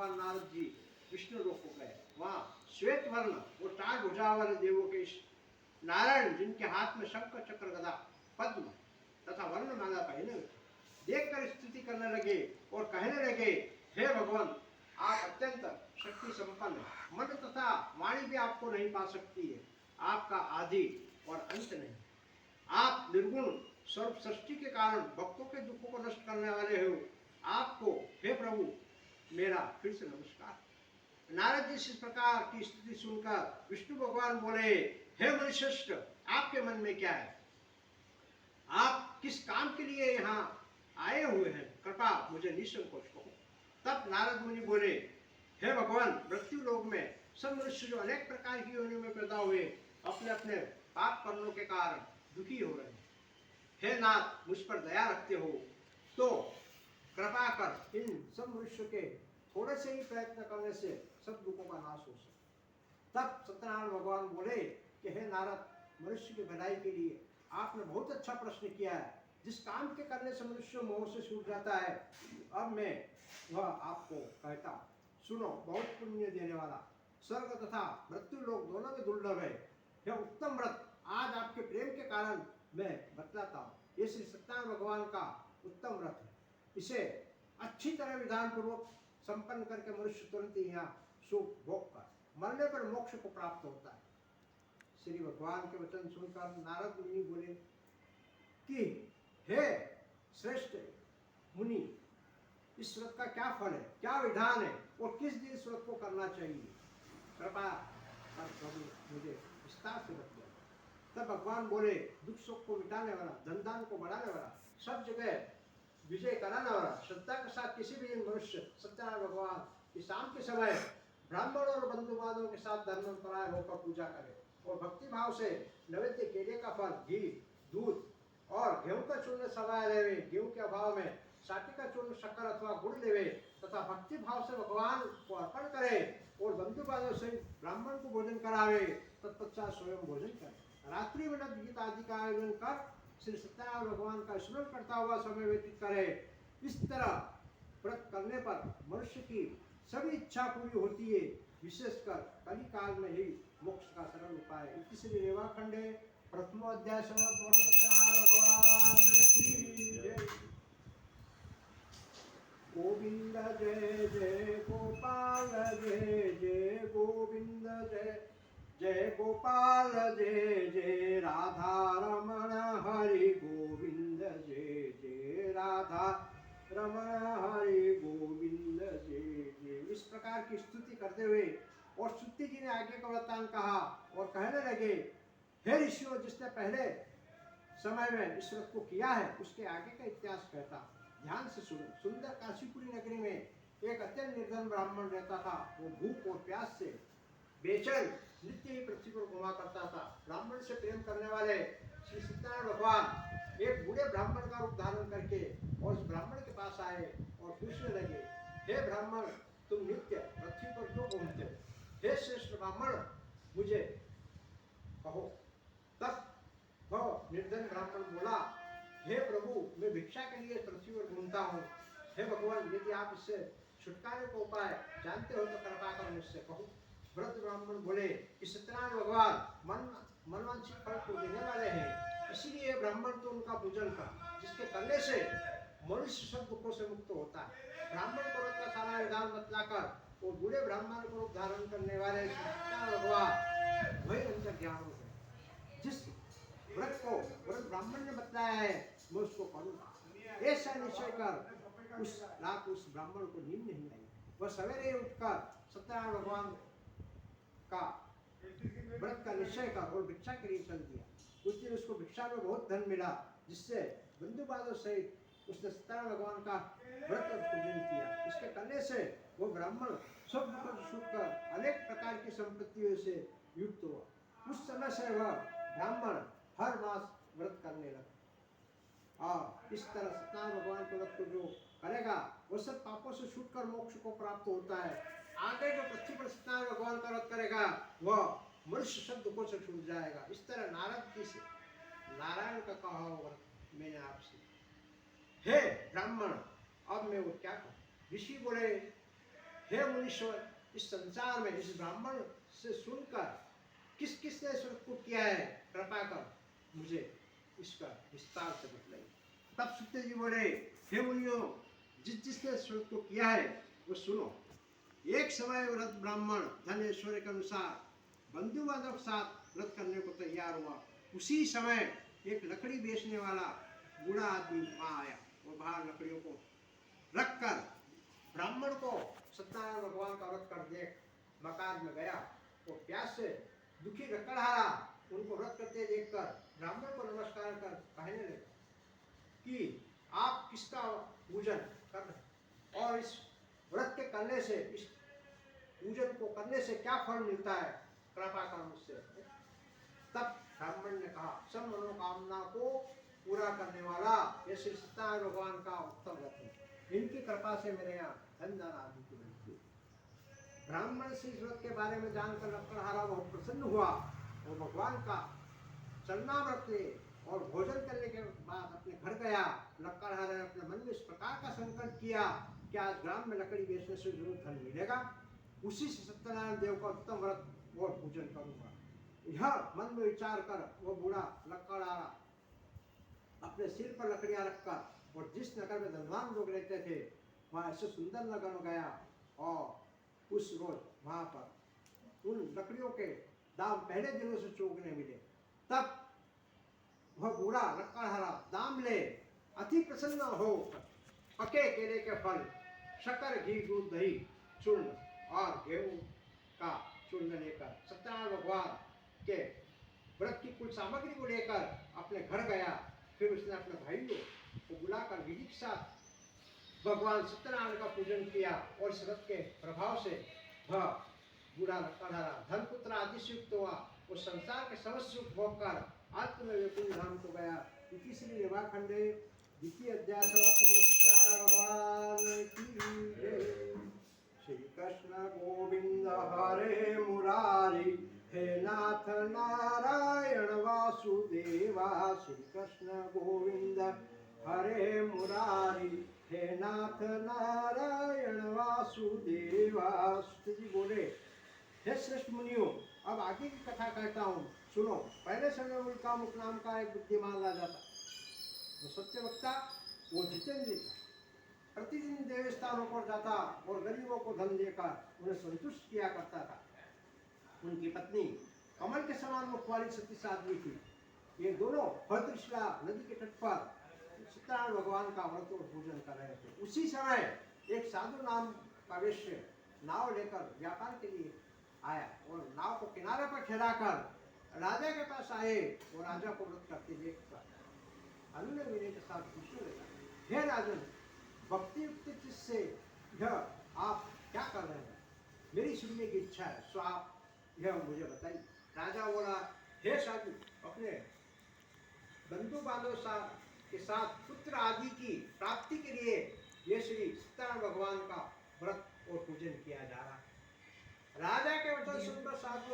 भगवान नारद जी विष्णु लोक को गए। वहाँ श्वेत वर्ण वो चार भुजा वाले देवों के नारायण जिनके हाथ में शंख चक्र गदा पद्म तथा वर्णमाला पहने हुए देखकर स्तुति करने लगे और कहने लगे, हे भगवान, आप अत्यंत शक्ति संपन्न है, मन तथा वाणी भी आपको नहीं पा सकती है। आपका आदि और अंत नहीं। आप निर्गुण सर्व सृष्टि के कारण भक्तों के दुखों को नष्ट करने वाले हो। आपको हे प्रभु मेरा फिर से नमस्कार। नारद जी इस प्रकार की स्तुति सुनकर विष्णु भगवान बोले, हे मनुष्यश्रेष्ठ, आपके मन में क्या है? आप किस काम के लिए यहाँ आए हुए हैं? कृपा मुझे निसंकोच कहो। तब नारद मुनि बोले, हे भगवान, मृत्यु लोक में सब मनुष्य जो अनेक प्रकार की योनियों में पैदा हुए अपने अपने पाप कर्मों के कारण दुखी हो रहे हैं। हे नाथ, मुझ पर दया रखते हो तो कृपा कर इन सब मनुष्य के थोड़े से ही प्रयत्न करने से सब दुखों का नाश हो सके। तब सत्यनारायण भगवान बोले कि हे नारद, मनुष्य की भलाई के लिए आपने बहुत अच्छा प्रश्न किया है। जिस काम के करने से मनुष्य मोह से छूट जाता है, अब मैं वह आपको कहता सुनो। बहुत पुण्य देने वाला स्वर्ग तथा मृत्यु लोक दोनों में दुर्लभ है। यह उत्तम व्रत आज आपके प्रेम के कारण मैं बतलाता हूँ। ये श्री सत्यनारायण भगवान का उत्तम व्रत है। इसे अच्छी तरह विधान पूर्वक संपन्न करके मनुष्य तुरंत ही यहाँ सुख भोग कर मरने पर मोक्ष को प्राप्त होता है। श्री भगवान के वचन सुनकर नारद मुनि बोले कि हे श्रेष्ठ मुनि, इस व्रत का क्या फल है, क्या विधान है और किस दिन इस व्रत को करना चाहिए? कृपा कर प्रभु मुझे विस्तार से बता। तब भगवान बोले, दुख सुख को मिटाने वाला, धन दान को बढ़ाने वाला, सब जगह विजय कराने वाला, श्रद्धा के साथ किसी भी मनुष्य सत्यनारायण भगवान की शाम के समय ब्राह्मण और बंधु बांधवों के साथ धर्म परायण होकर पूजा करे और भक्ति भाव से नैवेद्य केले का फल, घी, दूध और गेहूं का चूर्ण सवाया लेवे, गेहूं के अभाव में साटी का चूर्ण, शक्कर अथवा गुड़ लेवे तथा भक्ति भाव से भगवान को अर्पण करे और बंधु बांधव से ब्राह्मण को भोजन करावे, तत्पश्चात स्वयं भोजन करे। रात्रि में गीत आदि का आयोजन कर श्री सत्यनारायण भगवान का स्मरण करता हुआ समय व्यतीत करे। इस तरह व्रत करने पर मनुष्य की सभी इच्छा पूरी होती है। विशेषकर कली काल में ही मोक्ष का सरल उपाय है। इसलिए रेवा खंडे प्रथम अध्याय सत्यनारायण भगवान की जय। गोविंद जय जय गोपाल जय जय गोविंद जय जय गोपाल जय जय राधा रमण हरि गोविंद जय जय राधा रमण हरि गोविंद जय जय। इस प्रकार की स्तुति करते हुए और सुत्ती जी ने आगे का वृत्तांत कहा और कहने लगे, हे ऋषियों, जिसने पहले समय में इस व्रत को किया है उसके आगे का इतिहास कहता। ध्यान से सुनो। सुंदर काशीपुरी नगरी में एक अत्यंत निर्धन ब्राह्मण रहता था। वो भूख और प्यास से बेचैन नित्य ही पृथ्वी पर घुमा करता था। ब्राह्मण से प्रेम करने वाले श्री सत्यनारायण भगवान एक बूढ़े ब्राह्मण का रूप धारण करके और उस ब्राह्मण के पास आए और पूछने लगे, हे ब्राह्मण, तुम नित्य पृथ्वी पर क्यों घूमते हो? हे श्रेष्ठ ब्राह्मण, मुझे कहो। तब वह निर्धन ब्राह्मण बोला, हे प्रभु, मैं भिक्षा के लिए पृथ्वी पर घूमता हूँ। हे भगवान, यदि आप इससे छुटकारे को उपाय जानते हो तो कृपा कर मुझसे कहो। वृद्ध ब्राह्मण बोले कि सत्यनारायण भगवान मनवांछित फल को देने वाले हैं, इसलिए ब्राह्मण तो उनका पूजन कर, जिसके करने से मनुष्य सब दुखों से मुक्त होता है। ब्राह्मण को व्रत का सारा विधान बतलाकर वो बूढ़े ब्राह्मण को रूप धारण करने वाले सत्यनारायण भगवान वही अंतर ज्ञान हो गए। जिस व्रत को व्रत ब्राह्मण ने बताया है मैं उसको करूँगा, ऐसा निश्चय कर उस रात उस ब्राह्मण को नींद नहीं आई। वह सवेरे उठकर सत्यनारायण भगवान का व्रत का निश्चय कर और भिक्षा के लिए चल दिया। उस दिन उसको भिक्षा में बहुत धन मिला, जिससे बंधु बांधव सहित उसने सत्यनारायण भगवान का व्रत और पूजन किया। इसके करने से वो ब्राह्मण सब दुखों से छूट कर अनेक प्रकार की संपत्तियों से युक्त हुआ। उस समय से वह ब्राह्मण हर मास व्रत करने लगा और इस तरह सत्यनारायण भगवान के व्रत को जो करेगा वो सब पापों से छूटकर मोक्ष को प्राप्त होता है। आगे जो पृथ्वी पर सत्यनारायण भगवान का व्रत करेगा वह मनुष्य सब दुखों से छूट जाएगा। इस तरह नारद की नारायण का कहा व्रत मैंने आपसे। हे ब्राह्मण, अब मैं वो क्या कहूँ? ऋषि बोले, हे मुनीश्वर, इस संसार में इस ब्राह्मण से सुनकर किस किसने इस व्रत को किया है, कृपा कर मुझे इसका विस्तार से बतलाइए। तब सुखदेव जी बोले, हे मुनियों, जिसने इस व्रत को किया है वो सुनो। एक समय व्रत ब्राह्मण धन ऐश्वर्य के अनुसार बंधु बांधव के साथ व्रत करने को तैयार हुआ। उसी समय एक लकड़ी बेचने वाला बूढ़ा आदमी वहां आया। वो बाहर लकड़ियों को रखकर ब्राह्मण को सत्यनारायण भगवान का व्रत कर देख मकान में गया। वो प्यास से दुखी रकड़हारा उनको व्रत करते देखकर ब्राह्मण को नमस्कार कर कहने लगे कि आप किसका पूजन कर रहे और इस व्रत के करने से, इस पूजन को करने से क्या फल मिलता है, कृपा कर मुझसे। तब ब्राह्मण ने कहा, सब मनोकामना को पूरा करने वाला ये श्री सत्यनारायण भगवान का उत्तम व्रत है। इनकी कृपा से मेरे यहाँ धन दान आदि की वृद्धि। ब्राह्मण से इस व्रत के बारे में जानकर लकड़हारा बहुत प्रसन्न हुआ और भगवान का चरणामृत ले और भोजन करने के बाद अपने घर गया। लकड़हारा ने अपने मन में इस प्रकार का संकल्प किया कि आज ग्राम में लकड़ी बेचने से जरूर धन मिलेगा, उसी से सत्यनारायण देव का उत्तम व्रत और पूजन करूंगा। यह मन में विचार कर वो बूढ़ा लकड़हारा अपने सिर पर लकड़ियां रखकर और जिस नगर में धनवान लोग रहते थे वहां ऐसे सुंदर नगर में गया और उस रोज वहां पर उन लकड़ियों के दाम पहले दिनों से चौगुने मिले। तब वह बूढ़ा लकड़हारा दाम ले अति प्रसन्न हो पके केले के फल, शक्कर, घी, दूध, दही, चूर्ण और गेहूं का चूर्ण लेकर सत्यनारायण भगवान के व्रत की कुल सामग्री को लेकर अपने घर गया। फिर उसने अपने भाइयों को बुलाकर विधि के साथ भगवान सत्यनारायण का पूजन किया और इस व्रत के प्रभाव से वह बूढ़ा लकड़हारा धन पुत्र आदि से युक्त हुआ और संसार के समस्त सुख भोग कर आत्म वैकुंठ धाम को गया। श्री रेवाखंडे द्वितीय अध्याय समाप्त। भगवान की जय। श्री कृष्ण गोविंद हरे मुरारी, हे नाथ नारायण वासुदेवा। श्री कृष्ण गोविंद हरे मुरारी, हे नाथ नारायण वासुदेवा। जी बोले, हे श्रेष्ठ मुनियों, अब आगे की कथा कहता हूँ, सुनो। पहले समय में उनका मुकनाम का एक बुद्धिमान राजा था। वो सत्य वक्ता, वो जितेंद्र था। प्रतिदिन देवस्थानों पर जाता और गरीबों को धन देकर उन्हें संतुष्ट किया करता था। उनकी पत्नी कमल के समान मुखवाली सती साध्वी थी। ये दोनों भद्रशिला नदी के तट पर सत्यनारायण भगवान का व्रत और पूजन कर रहे थे। उसी समय एक साधु नाम का वैश्य नाव लेकर व्यापार के लिए आया और नाव को किनारे पर खिलाकर राजा के पास आए और राजा को व्रत करते देखकर अन्य विनय के साथ पूछने लगा, हे राजन, भक्ति युक्त चित्त से यह आप क्या कर रहे हैं? मेरी सुनने की इच्छा है, सो आप यह मुझे बताइए। राजा बोला, हे साधु, अपने बंधु बांधव के साथ पुत्र आदि की प्राप्ति के लिए ये श्री सत्यनारायण भगवान का व्रत और पूजन किया जा रहा है। राजा के वचन सुनकर साधु